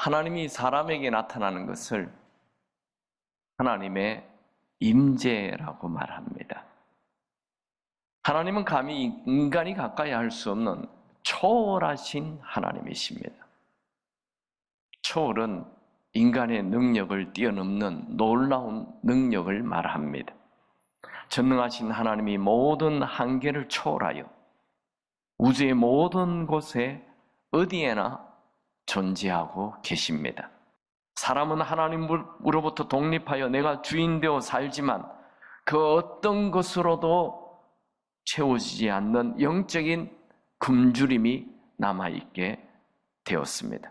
하나님이 사람에게 나타나는 것을 하나님의 임재라고 말합니다. 하나님은 감히 인간이 가까이 할 수 없는 초월하신 하나님이십니다. 초월은 인간의 능력을 뛰어넘는 놀라운 능력을 말합니다. 전능하신 하나님이 모든 한계를 초월하여 우주의 모든 곳에 어디에나 존재하고 계십니다. 사람은 하나님으로부터 독립하여 내가 주인 되어 살지만 그 어떤 것으로도 채워지지 않는 영적인 굶주림이 남아있게 되었습니다.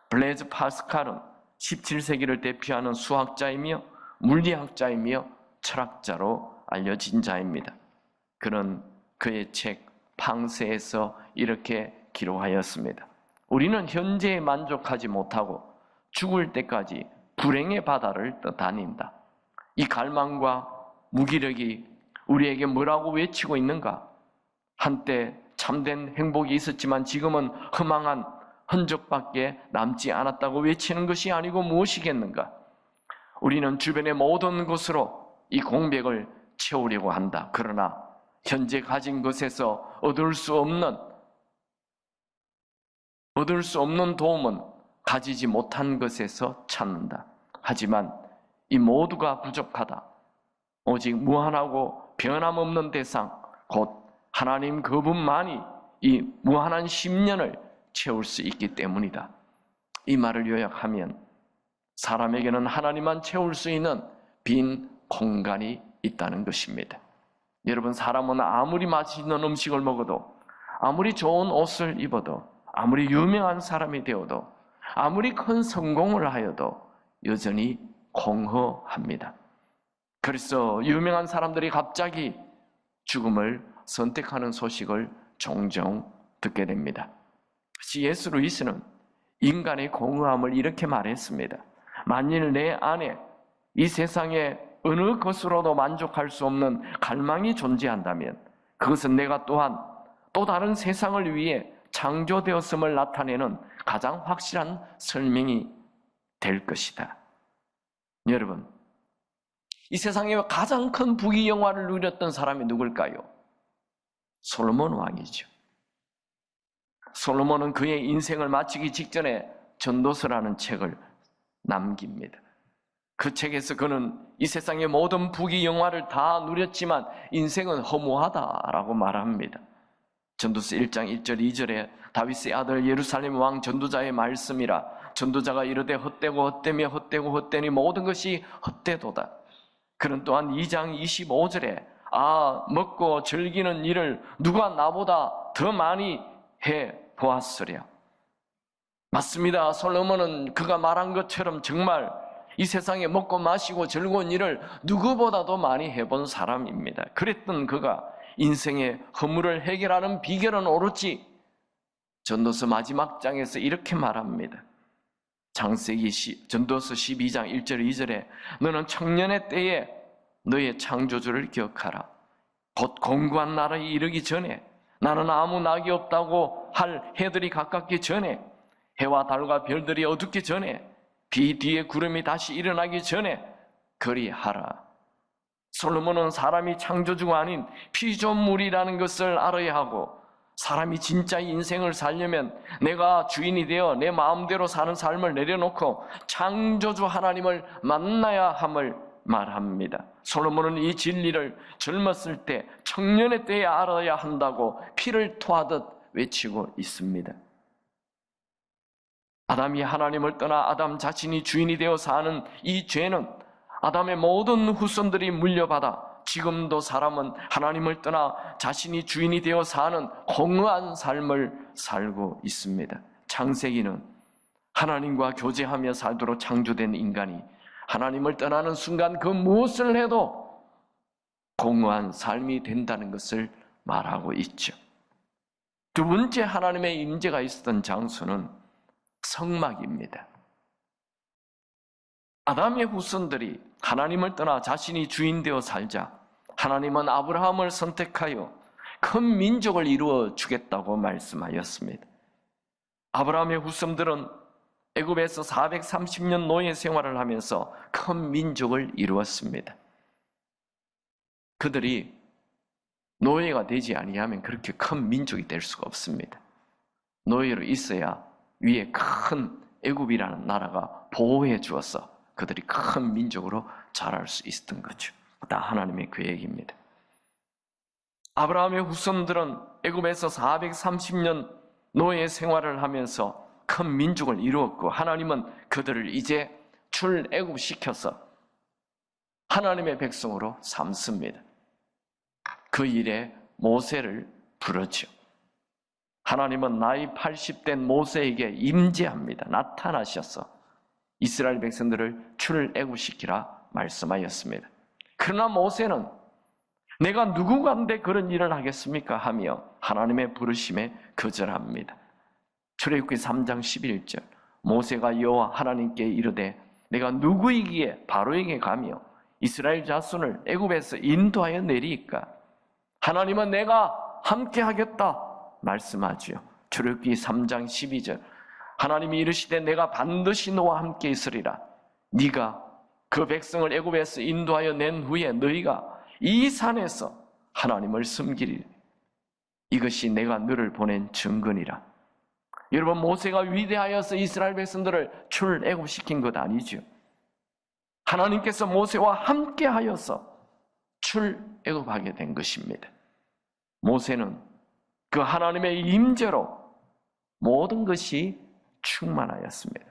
블레이즈 파스칼은 17세기를 대표하는 수학자이며 물리학자이며 철학자로 알려진 자입니다. 그는 그의 책 팡세에서 이렇게 기록하였습니다. 우리는 현재에 만족하지 못하고 죽을 때까지 불행의 바다를 떠다닌다. 이 갈망과 무기력이 우리에게 뭐라고 외치고 있는가? 한때 참된 행복이 있었지만 지금은 허망한 흔적밖에 남지 않았다고 외치는 것이 아니고 무엇이겠는가? 우리는 주변의 모든 것으로 이 공백을 채우려고 한다. 그러나 현재 가진 것에서 얻을 수 없는 도움은 가지지 못한 것에서 찾는다. 하지만 이 모두가 부족하다. 오직 무한하고 변함없는 대상, 곧 하나님 그분만이 이 무한한 심년을 채울 수 있기 때문이다. 이 말을 요약하면 사람에게는 하나님만 채울 수 있는 빈 공간이 있다는 것입니다. 여러분, 사람은 아무리 맛있는 음식을 먹어도, 아무리 좋은 옷을 입어도, 아무리 유명한 사람이 되어도, 아무리 큰 성공을 하여도 여전히 공허합니다. 그래서 유명한 사람들이 갑자기 죽음을 선택하는 소식을 종종 듣게 됩니다. C.S. 루이스는 인간의 공허함을 이렇게 말했습니다. 만일 내 안에 이 세상의 어느 것으로도 만족할 수 없는 갈망이 존재한다면 그것은 내가 또한 또 다른 세상을 위해 창조되었음을 나타내는 가장 확실한 설명이 될 것이다. 여러분, 이 세상에 가장 큰 부귀 영화를 누렸던 사람이 누굴까요? 솔로몬 왕이죠. 솔로몬은 그의 인생을 마치기 직전에 전도서라는 책을 남깁니다. 그 책에서 그는 이 세상의 모든 부귀 영화를 다 누렸지만 인생은 허무하다라고 말합니다. 전도서 1장 1절 2절에 다윗의 아들 예루살렘 왕 전도자의 말씀이라 전도자가 이르되 헛되고 헛되며 헛되고 헛되니 모든 것이 헛되도다. 그는 또한 2장 25절에 먹고 즐기는 일을 누가 나보다 더 많이 해 보았으랴. 맞습니다. 솔로몬은 그가 말한 것처럼 정말 이 세상에 먹고 마시고 즐거운 일을 누구보다도 많이 해본 사람입니다. 그랬던 그가 인생의 허물을 해결하는 비결은 오로지 전도서 마지막 장에서 이렇게 말합니다. 창세기 전도서 12장 1절 2절에 너는 청년의 때에 너의 창조주를 기억하라. 곧 공고한 나라에 이르기 전에 나는 아무 낙이 없다고 할 해들이 가깝기 전에 해와 달과 별들이 어둡기 전에 비 뒤에 구름이 다시 일어나기 전에 그리하라. 솔로몬은 사람이 창조주가 아닌 피조물이라는 것을 알아야 하고 사람이 진짜 인생을 살려면 내가 주인이 되어 내 마음대로 사는 삶을 내려놓고 창조주 하나님을 만나야 함을 말합니다. 솔로몬은 이 진리를 젊었을 때 청년의 때에 알아야 한다고 피를 토하듯 외치고 있습니다. 아담이 하나님을 떠나 아담 자신이 주인이 되어 사는 이 죄는 아담의 모든 후손들이 물려받아 지금도 사람은 하나님을 떠나 자신이 주인이 되어 사는 공허한 삶을 살고 있습니다. 창세기는 하나님과 교제하며 살도록 창조된 인간이 하나님을 떠나는 순간 그 무엇을 해도 공허한 삶이 된다는 것을 말하고 있죠. 두 번째 하나님의 임재가 있었던 장소는 성막입니다. 아담의 후손들이 하나님을 떠나 자신이 주인 되어 살자 하나님은 아브라함을 선택하여 큰 민족을 이루어 주겠다고 말씀하였습니다. 아브라함의 후손들은 애굽에서 430년 노예 생활을 하면서 큰 민족을 이루었습니다. 그들이 노예가 되지 아니하면 그렇게 큰 민족이 될 수가 없습니다. 노예로 있어야 위에 큰 애굽이라는 나라가 보호해 주어서 그들이 큰 민족으로 자랄 수 있었던 거죠. 다 하나님의 계획입니다. 아브라함의 후손들은 애굽에서 430년 노예 생활을 하면서 큰 민족을 이루었고, 하나님은 그들을 이제 출애굽시켜서 하나님의 백성으로 삼습니다. 그 일에 모세를 부르죠. 하나님은 나이 80된 모세에게 임재합니다. 나타나셔서 이스라엘 백성들을 출애굽시키라 말씀하였습니다. 그러나 모세는 내가 누구간데 그런 일을 하겠습니까? 하며 하나님의 부르심에 거절합니다. 출애굽기 3장 11절 모세가 여호와 하나님께 이르되 내가 누구이기에 바로에게 가며 이스라엘 자손을 애굽에서 인도하여 내리이까? 하나님은 내가 함께 하겠다 말씀하지요. 출애굽기 3장 12절 하나님이 이르시되 내가 반드시 너와 함께 있으리라. 네가 그 백성을 애굽에서 인도하여 낸 후에 너희가 이 산에서 하나님을 섬기리라. 이것이 내가 너를 보낸 증거니라. 여러분, 모세가 위대하여서 이스라엘 백성들을 출애굽시킨 것 아니죠. 하나님께서 모세와 함께 하여서 출애굽하게 된 것입니다. 모세는 그 하나님의 임재로 모든 것이 충만하였습니다.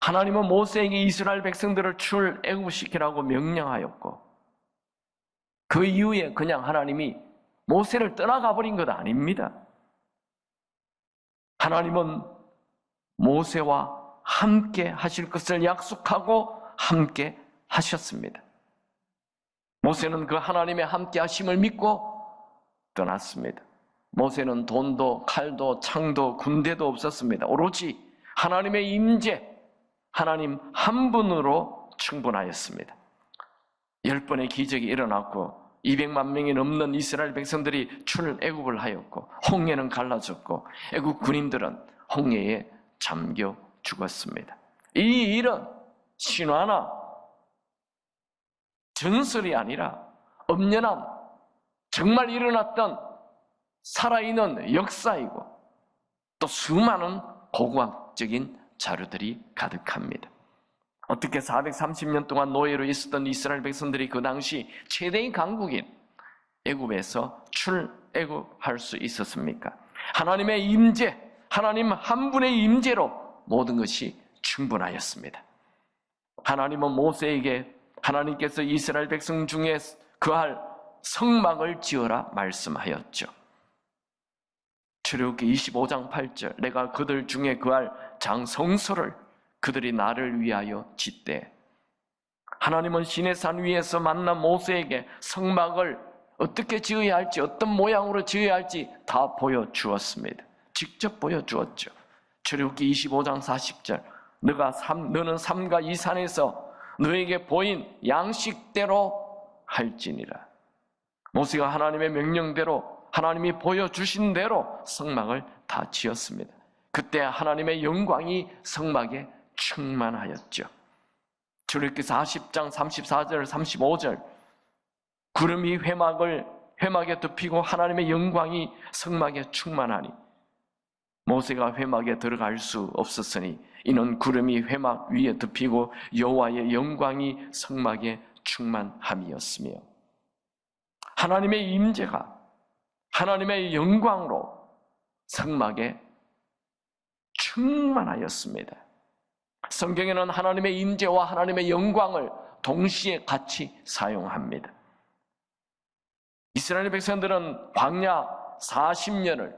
하나님은 모세에게 이스라엘 백성들을 출애굽시키라고 명령하였고, 그 이후에 그냥 하나님이 모세를 떠나가 버린 것 아닙니다. 하나님은 모세와 함께 하실 것을 약속하고 함께 하셨습니다. 모세는 그 하나님의 함께 하심을 믿고 떠났습니다. 모세는 돈도 칼도 창도 군대도 없었습니다. 오로지 하나님의 임재, 하나님 한 분으로 충분하였습니다. 10번의 기적이 일어났고 200만 명이 넘는 이스라엘 백성들이 출애굽을 하였고 홍해는 갈라졌고 애굽 군인들은 홍해에 잠겨 죽었습니다. 이 일은 신화나 전설이 아니라 엄연한 정말 일어났던 살아있는 역사이고 또 수많은 고고학적인 자료들이 가득합니다. 어떻게 430년 동안 노예로 있었던 이스라엘 백성들이 그 당시 최대의 강국인 애굽에서 출애굽할 수 있었습니까? 하나님의 임재, 하나님 한 분의 임재로 모든 것이 충분하였습니다. 하나님은 모세에게 하나님께서 이스라엘 백성 중에 거할 성막을 지어라 말씀하였죠. 출애굽기 25장 8절 내가 그들 중에 거할 장성소를 그들이 나를 위하여 짓되. 하나님은 시내산 위에서 만난 모세에게 성막을 어떻게 지어야 할지, 어떤 모양으로 지어야 할지 다 보여주었습니다. 직접 보여주었죠. 출애굽기 25장 40절 너는 삼가 이 산에서 너에게 보인 양식대로 할지니라. 모세가 하나님의 명령대로 하나님이 보여주신 대로 성막을 다 지었습니다. 그때 하나님의 영광이 성막에 충만하였죠. 출애굽기 40장 34절 35절 구름이 회막에 덮이고 하나님의 영광이 성막에 충만하니 모세가 회막에 들어갈 수 없었으니 이는 구름이 회막 위에 덮이고 여호와의 영광이 성막에 충만함이었으며, 하나님의 임재가 하나님의 영광으로 성막에 충만하였습니다. 성경에는 하나님의 임재와 하나님의 영광을 동시에 같이 사용합니다. 이스라엘 백성들은 광야 40년을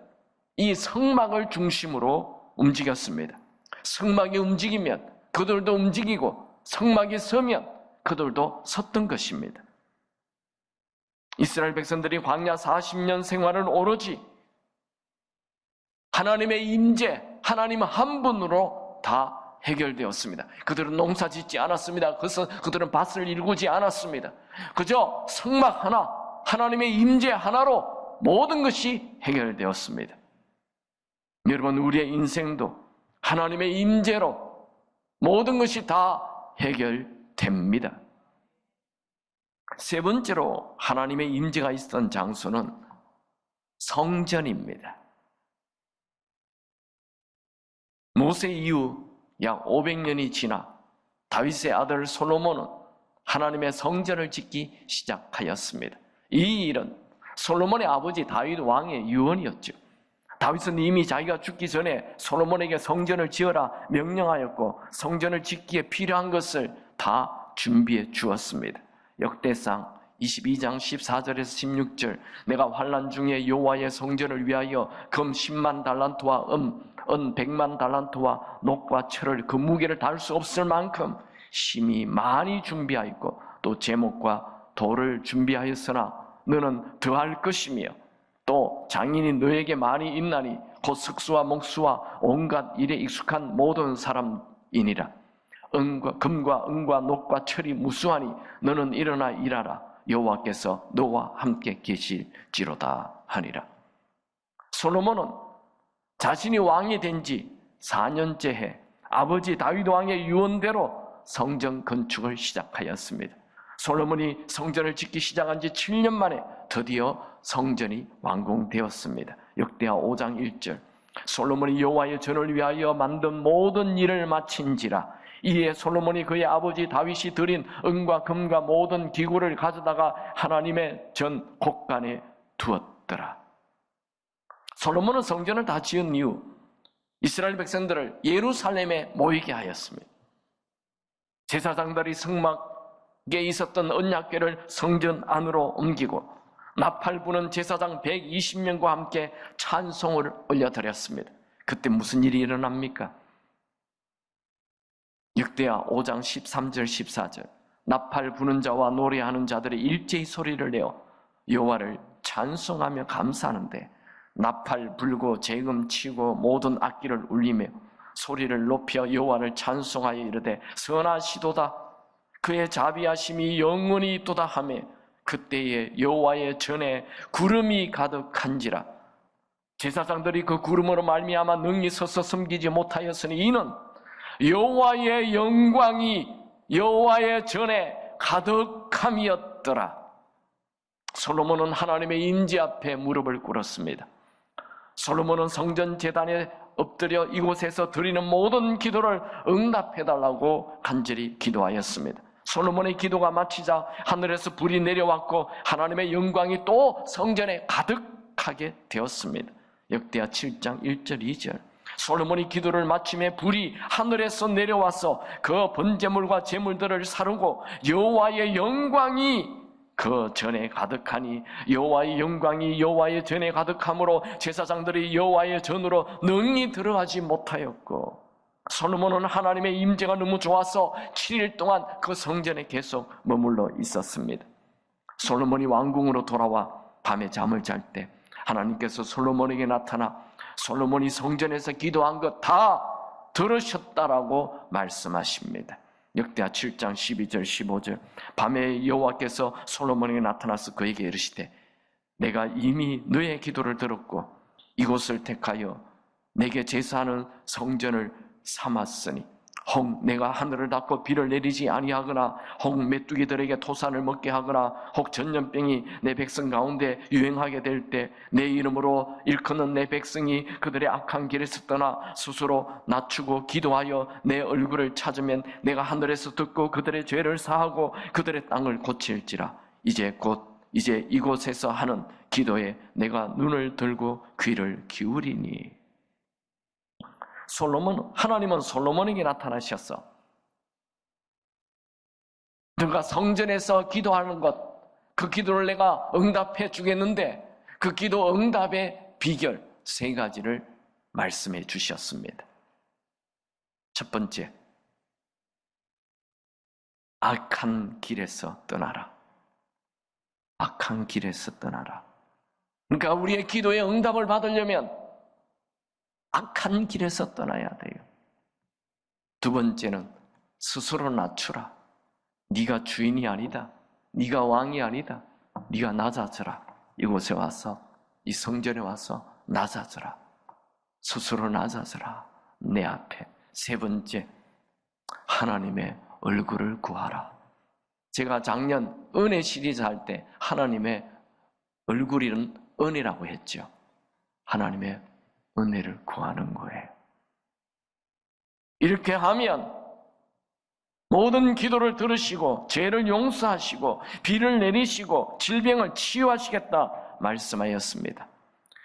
이 성막을 중심으로 움직였습니다. 성막이 움직이면 그들도 움직이고 성막이 서면 그들도 섰던 것입니다. 이스라엘 백성들이 광야 40년 생활은 오로지 하나님의 임재, 하나님 한 분으로 다 해결되었습니다. 그들은 농사 짓지 않았습니다. 그들은 밭을 일구지 않았습니다. 그저 성막 하나, 하나님의 임재 하나로 모든 것이 해결되었습니다. 여러분, 우리의 인생도 하나님의 임재로 모든 것이 다 해결됩니다. 세 번째로 하나님의 임재가 있었던 장소는 성전입니다. 모세 이후 약 500년이 지나 다윗의 아들 솔로몬은 하나님의 성전을 짓기 시작하였습니다. 이 일은 솔로몬의 아버지 다윗 왕의 유언이었죠. 다윗은 이미 자기가 죽기 전에 솔로몬에게 성전을 지어라 명령하였고 성전을 짓기에 필요한 것을 다 준비해 주었습니다. 역대상 22장 14절에서 16절, 내가 환난 중에 여호와의 성전을 위하여 금 10만 달란트와 은 100만 달란트와 녹과 철을 그 무게를 다룰 수 없을 만큼 심히 많이 준비하였고 또 제목과 돌을 준비하였으나 너는 더할 것이며 또 장인이 너에게 많이 있나니 곧 석수와 목수와 온갖 일에 익숙한 모든 사람이니라. 금과 은과 녹과 철이 무수하니 너는 일어나 일하라. 여호와께서 너와 함께 계실지로다 하니라. 솔로몬은 자신이 왕이 된 지 4년째 해 아버지 다윗 왕의 유언대로 성전 건축을 시작하였습니다. 솔로몬이 성전을 짓기 시작한 지 7년 만에 드디어 성전이 완공되었습니다. 역대하 5장 1절, 솔로몬이 여호와의 전을 위하여 만든 모든 일을 마친지라. 이에 솔로몬이 그의 아버지 다윗이 드린 은과 금과 모든 기구를 가져다가 하나님의 전 곳간에 두었더라. 솔로몬은 성전을 다 지은 이후 이스라엘 백성들을 예루살렘에 모이게 하였습니다. 제사장들이 성막에 있었던 언약궤를 성전 안으로 옮기고 나팔 부는 제사장 120명과 함께 찬송을 올려드렸습니다. 그때 무슨 일이 일어납니까? 역대하 5장 13절 14절, 나팔 부는 자와 노래하는 자들이 일제히 소리를 내어 여호와를 찬송하며 감사하는데 나팔 불고 재금 치고 모든 악기를 울리며 소리를 높여 여호와를 찬송하여 이르되 선하시도다 그의 자비하심이 영원히 있도다 하며 그때에 여호와의 전에 구름이 가득한지라. 제사장들이 그 구름으로 말미암아 능히 서서 섬기지 못하였으니 이는 여호와의 영광이 여호와의 전에 가득함이었더라. 솔로몬은 하나님의 임재 앞에 무릎을 꿇었습니다. 솔로몬은 성전 제단에 엎드려 이곳에서 드리는 모든 기도를 응답해달라고 간절히 기도하였습니다. 솔로몬의 기도가 마치자 하늘에서 불이 내려왔고 하나님의 영광이 또 성전에 가득하게 되었습니다. 역대하 7장 1절 2절, 솔로몬이 기도를 마침에 불이 하늘에서 내려와서 그 번제물과 제물들을 사르고 여호와의 영광이 그 전에 가득하니 여호와의 영광이 여호와의 전에 가득함으로 제사장들이 여호와의 전으로 능히 들어가지 못하였고 솔로몬은 하나님의 임재가 너무 좋아서 7일 동안 그 성전에 계속 머물러 있었습니다. 솔로몬이 왕궁으로 돌아와 밤에 잠을 잘 때 하나님께서 솔로몬에게 나타나 솔로몬이 성전에서 기도한 것 다 들으셨다라고 말씀하십니다. 역대하 7장 12절 15절, 밤에 여호와께서 솔로몬에게 나타나서 그에게 이르시되 내가 이미 너의 기도를 들었고 이곳을 택하여 내게 제사하는 성전을 삼았으니 혹 내가 하늘을 닫고 비를 내리지 아니하거나 혹 메뚜기들에게 토산을 먹게 하거나 혹 전염병이 내 백성 가운데 유행하게 될 때 내 이름으로 일컫는 내 백성이 그들의 악한 길에서 떠나 스스로 낮추고 기도하여 내 얼굴을 찾으면 내가 하늘에서 듣고 그들의 죄를 사하고 그들의 땅을 고칠지라. 이제 이곳에서 하는 기도에 내가 눈을 들고 귀를 기울이니. 하나님은 솔로몬에게 나타나셨어. 너가 성전에서 기도하는 것, 그 기도를 내가 응답해 주겠는데 그 기도 응답의 비결 3가지를 말씀해 주셨습니다. 첫 번째, 악한 길에서 떠나라. 악한 길에서 떠나라. 그러니까 우리의 기도의 응답을 받으려면 악한 길에서 떠나야 돼요. 두 번째는 스스로 낮추라. 네가 주인이 아니다. 네가 왕이 아니다. 네가 낮아져라. 이곳에 와서 이 성전에 와서 낮아져라. 스스로 낮아져라. 내 앞에. 세 번째, 하나님의 얼굴을 구하라. 제가 작년 은혜 시리즈 할 때 하나님의 얼굴이는 은혜라고 했죠. 하나님의 은혜를 구하는 거예요. 이렇게 하면 모든 기도를 들으시고 죄를 용서하시고 비를 내리시고 질병을 치유하시겠다 말씀하였습니다.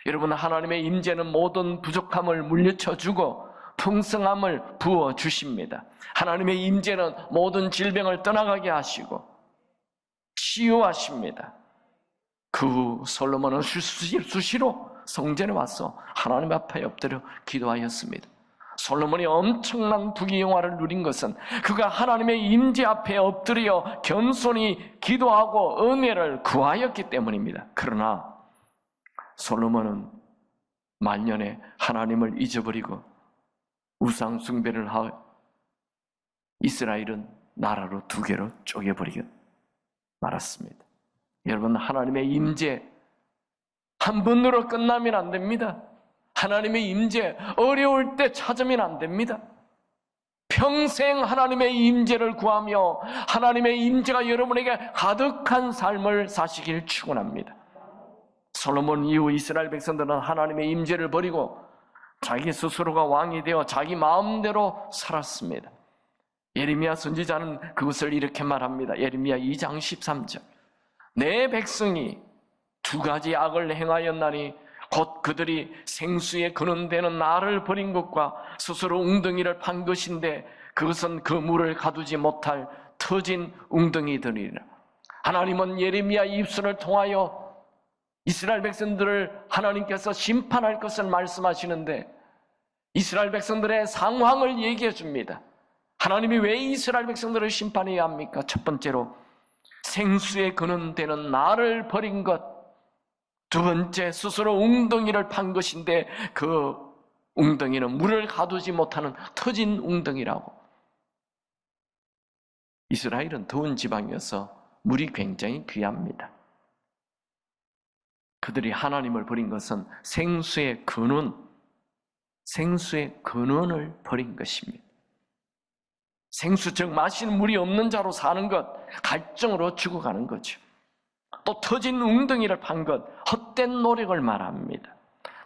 여러분, 하나님의 임재는 모든 부족함을 물리쳐주고 풍성함을 부어주십니다. 하나님의 임재는 모든 질병을 떠나가게 하시고 치유하십니다. 그 후 솔로몬은 수시로 성전에 와서 하나님 앞에 엎드려 기도하였습니다. 솔로몬이 엄청난 부귀영화를 누린 것은 그가 하나님의 임재 앞에 엎드려 겸손히 기도하고 은혜를 구하였기 때문입니다. 그러나 솔로몬은 말년에 하나님을 잊어버리고 우상 숭배를 하여 이스라엘은 나라로 두 개로 쪼개버리게 말았습니다. 여러분, 하나님의 임재 한 번으로 끝나면 안 됩니다. 하나님의 임재 어려울 때 찾으면 안 됩니다. 평생 하나님의 임재를 구하며 하나님의 임재가 여러분에게 가득한 삶을 사시길 축원합니다. 솔로몬 이후 이스라엘 백성들은 하나님의 임재를 버리고 자기 스스로가 왕이 되어 자기 마음대로 살았습니다. 예레미야 선지자는 그것을 이렇게 말합니다. 예레미야 2장 13절. 내 백성이 두 가지 악을 행하였나니 곧 그들이 생수에 근원되는 나를 버린 것과 스스로 웅덩이를 판 것인데 그것은 그 물을 가두지 못할 터진 웅덩이들이라. 하나님은 예레미야 입술을 통하여 이스라엘 백성들을 하나님께서 심판할 것을 말씀하시는데 이스라엘 백성들의 상황을 얘기해 줍니다. 하나님이 왜 이스라엘 백성들을 심판해야 합니까? 첫 번째로 생수에 근원되는 나를 버린 것, 두 번째 스스로 웅덩이를 판 것인데 그 웅덩이는 물을 가두지 못하는 터진 웅덩이라고. 이스라엘은 더운 지방이어서 물이 굉장히 귀합니다. 그들이 하나님을 버린 것은 생수의 근원을 버린 것입니다. 생수, 즉 마시는 물이 없는 자로 사는 것, 갈증으로 죽어가는 거죠. 또 터진 웅덩이를 판 것, 헛된 노력을 말합니다.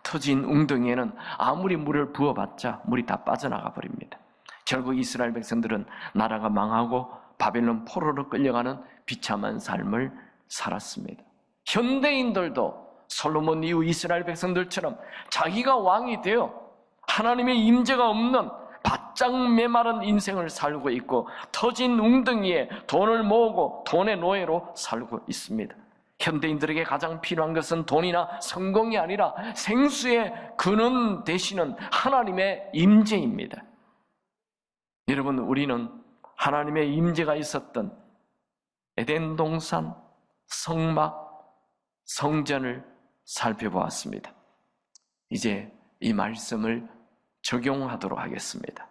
터진 웅덩이에는 아무리 물을 부어봤자 물이 다 빠져나가 버립니다. 결국 이스라엘 백성들은 나라가 망하고 바벨론 포로로 끌려가는 비참한 삶을 살았습니다. 현대인들도 솔로몬 이후 이스라엘 백성들처럼 자기가 왕이 되어 하나님의 임재가 없는 바짝 메마른 인생을 살고 있고 터진 웅덩이에 돈을 모으고 돈의 노예로 살고 있습니다. 현대인들에게 가장 필요한 것은 돈이나 성공이 아니라 생수의 근원 되시는 하나님의 임재입니다. 여러분, 우리는 하나님의 임재가 있었던 에덴 동산, 성막, 성전을 살펴보았습니다. 이제 이 말씀을 적용하도록 하겠습니다.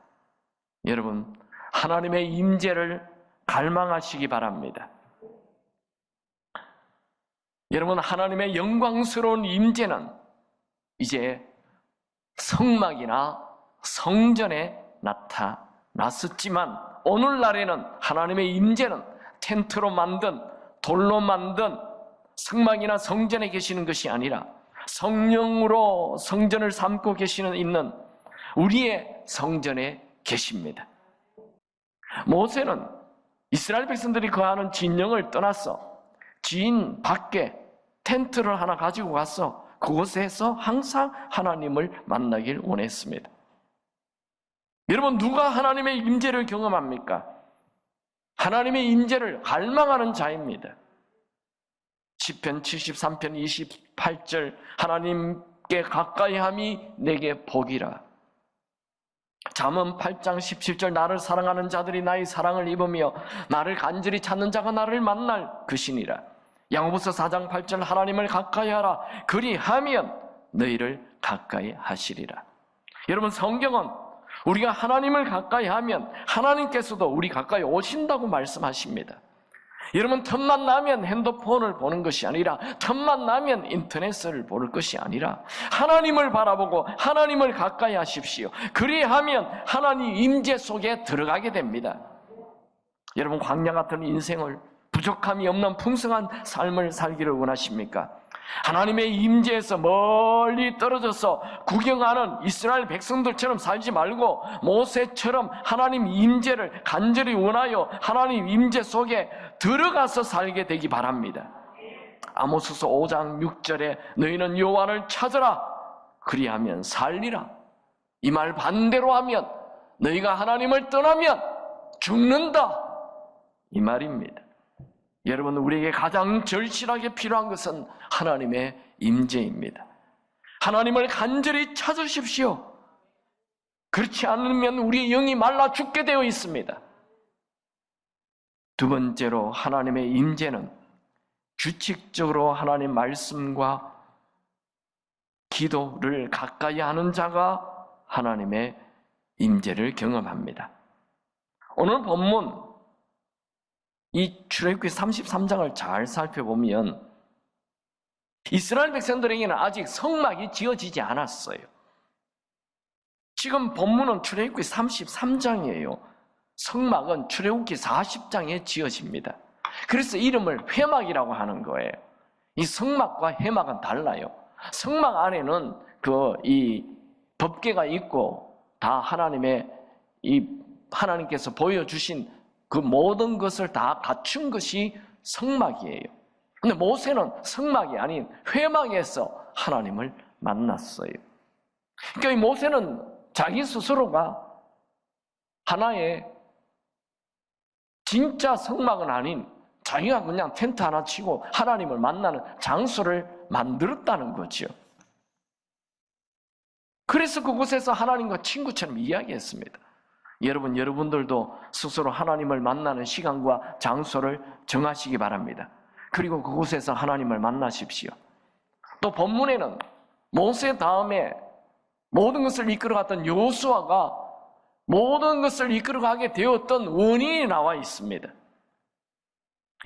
여러분, 하나님의 임재를 갈망하시기 바랍니다. 여러분, 하나님의 영광스러운 임재는 이제 성막이나 성전에 나타났었지만 오늘날에는 하나님의 임재는 텐트로 만든, 돌로 만든 성막이나 성전에 계시는 것이 아니라 성령으로 성전을 삼고 있는 우리의 성전에 계십니다. 모세는 이스라엘 백성들이 거하는 진영을 떠나서 진 밖에 텐트를 하나 가지고 가서 그곳에서 항상 하나님을 만나길 원했습니다. 여러분, 누가 하나님의 임재를 경험합니까? 하나님의 임재를 갈망하는 자입니다. 시편 73편 28절, 하나님께 가까이함이 내게 복이라. 잠언 8장 17절, 나를 사랑하는 자들이 나의 사랑을 입으며 나를 간절히 찾는 자가 나를 만날 것이니라. 야고보서 4장 8절, 하나님을 가까이하라. 그리하면 너희를 가까이 하시리라. 여러분, 성경은 우리가 하나님을 가까이하면 하나님께서도 우리 가까이 오신다고 말씀하십니다. 여러분, 틈만 나면 핸드폰을 보는 것이 아니라, 틈만 나면 인터넷을 볼 것이 아니라 하나님을 바라보고 하나님을 가까이 하십시오. 그리하면 하나님 임재 속에 들어가게 됩니다. 여러분, 광야 같은 인생을, 부족함이 없는 풍성한 삶을 살기를 원하십니까? 하나님의 임재에서 멀리 떨어져서 구경하는 이스라엘 백성들처럼 살지 말고 모세처럼 하나님 임재를 간절히 원하여 하나님 임재 속에 들어가서 살게 되기 바랍니다. 아모스서 5장 6절에 너희는 여호와를 찾으라 그리하면 살리라. 이 말 반대로 하면 너희가 하나님을 떠나면 죽는다, 이 말입니다. 여러분, 우리에게 가장 절실하게 필요한 것은 하나님의 임재입니다. 하나님을 간절히 찾으십시오. 그렇지 않으면 우리의 영이 말라 죽게 되어 있습니다. 두 번째로, 하나님의 임재는 규칙적으로 하나님 말씀과 기도를 가까이 하는 자가 하나님의 임재를 경험합니다. 오늘 본문 이 출애굽기 33장을 잘 살펴보면 이스라엘 백성들에게는 아직 성막이 지어지지 않았어요. 지금 본문은 출애굽기 33장이에요. 성막은 출애굽기 40장에 지어집니다. 그래서 이름을 회막이라고 하는 거예요. 이 성막과 회막은 달라요. 성막 안에는 이 법궤가 있고 다 하나님께서 보여주신 그 모든 것을 다 갖춘 것이 성막이에요. 근데 모세는 성막이 아닌 회막에서 하나님을 만났어요. 그러니까 이 모세는 자기 스스로가 하나의 진짜 성막은 아닌 자기가 그냥 텐트 하나 치고 하나님을 만나는 장소를 만들었다는 거죠. 그래서 그곳에서 하나님과 친구처럼 이야기했습니다. 여러분들도 스스로 하나님을 만나는 시간과 장소를 정하시기 바랍니다. 그리고 그곳에서 하나님을 만나십시오. 또 본문에는 모세 다음에 모든 것을 이끌어갔던 여호수아가 모든 것을 이끌어가게 되었던 원인이 나와 있습니다.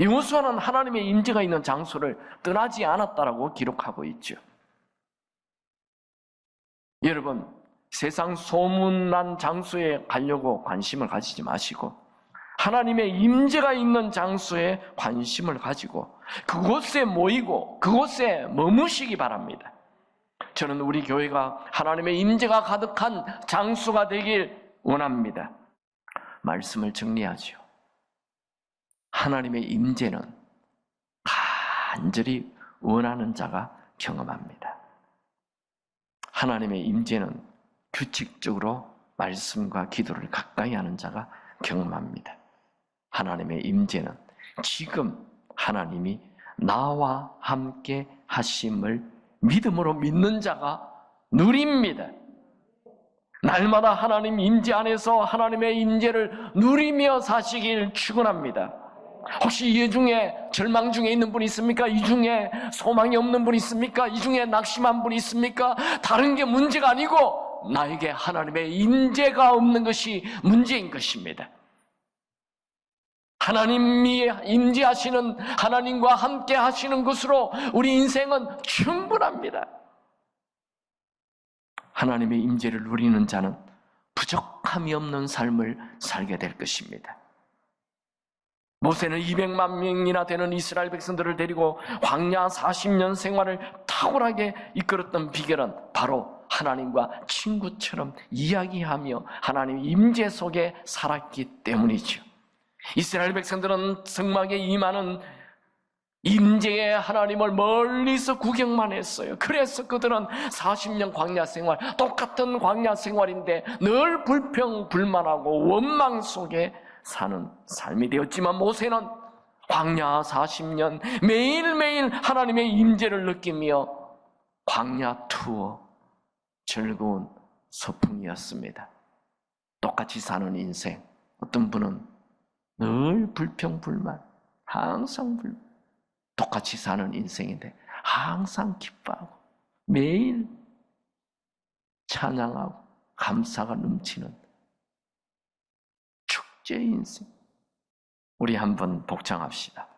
여호수아는 하나님의 임재가 있는 장소를 떠나지 않았다라고 기록하고 있죠. 여러분, 세상 소문난 장소에 가려고 관심을 가지지 마시고 하나님의 임재가 있는 장소에 관심을 가지고 그곳에 모이고 그곳에 머무시기 바랍니다. 저는 우리 교회가 하나님의 임재가 가득한 장소가 되길 원합니다. 말씀을 정리하죠. 하나님의 임재는 간절히 원하는 자가 경험합니다. 하나님의 임재는 규칙적으로 말씀과 기도를 가까이 하는 자가 경험합니다. 하나님의 임재는 지금 하나님이 나와 함께 하심을 믿음으로 믿는 자가 누립니다. 날마다 하나님 임재 안에서 하나님의 임재를 누리며 사시길 축원합니다. 혹시 이 중에 절망 중에 있는 분이 있습니까? 이 중에 소망이 없는 분이 있습니까? 이 중에 낙심한 분이 있습니까? 다른 게 문제가 아니고 나에게 하나님의 임재가 없는 것이 문제인 것입니다. 하나님이 임재하시는, 하나님과 함께 하시는 것으로 우리 인생은 충분합니다. 하나님의 임재를 누리는 자는 부족함이 없는 삶을 살게 될 것입니다. 모세는 200만 명이나 되는 이스라엘 백성들을 데리고 광야 40년 생활을 탁월하게 이끌었던 비결은 바로 하나님과 친구처럼 이야기하며 하나님 임재 속에 살았기 때문이죠. 이스라엘 백성들은 성막에 임하는 임재의 하나님을 멀리서 구경만 했어요. 그래서 그들은 40년 광야 생활, 똑같은 광야 생활인데 늘 불평불만하고 원망 속에 사는 삶이 되었지만 모세는 광야 40년 매일매일 하나님의 임재를 느끼며 광야 투어 즐거운 소풍이었습니다. 똑같이 사는 인생. 어떤 분은 늘 불평불만, 항상 똑같이 사는 인생인데 항상 기뻐하고 매일 찬양하고 감사가 넘치는 축제의 인생. 우리 한번 복창합시다.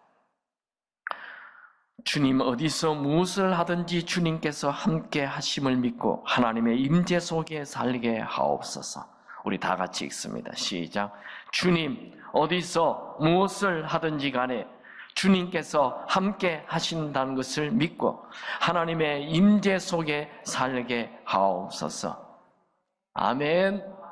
주님 어디서 무엇을 하든지 주님께서 함께 하심을 믿고 하나님의 임재 속에 살게 하옵소서. 우리 다 같이 읽습니다. 시작. 주님 어디서 무엇을 하든지 간에 주님께서 함께 하신다는 것을 믿고 하나님의 임재 속에 살게 하옵소서. 아멘.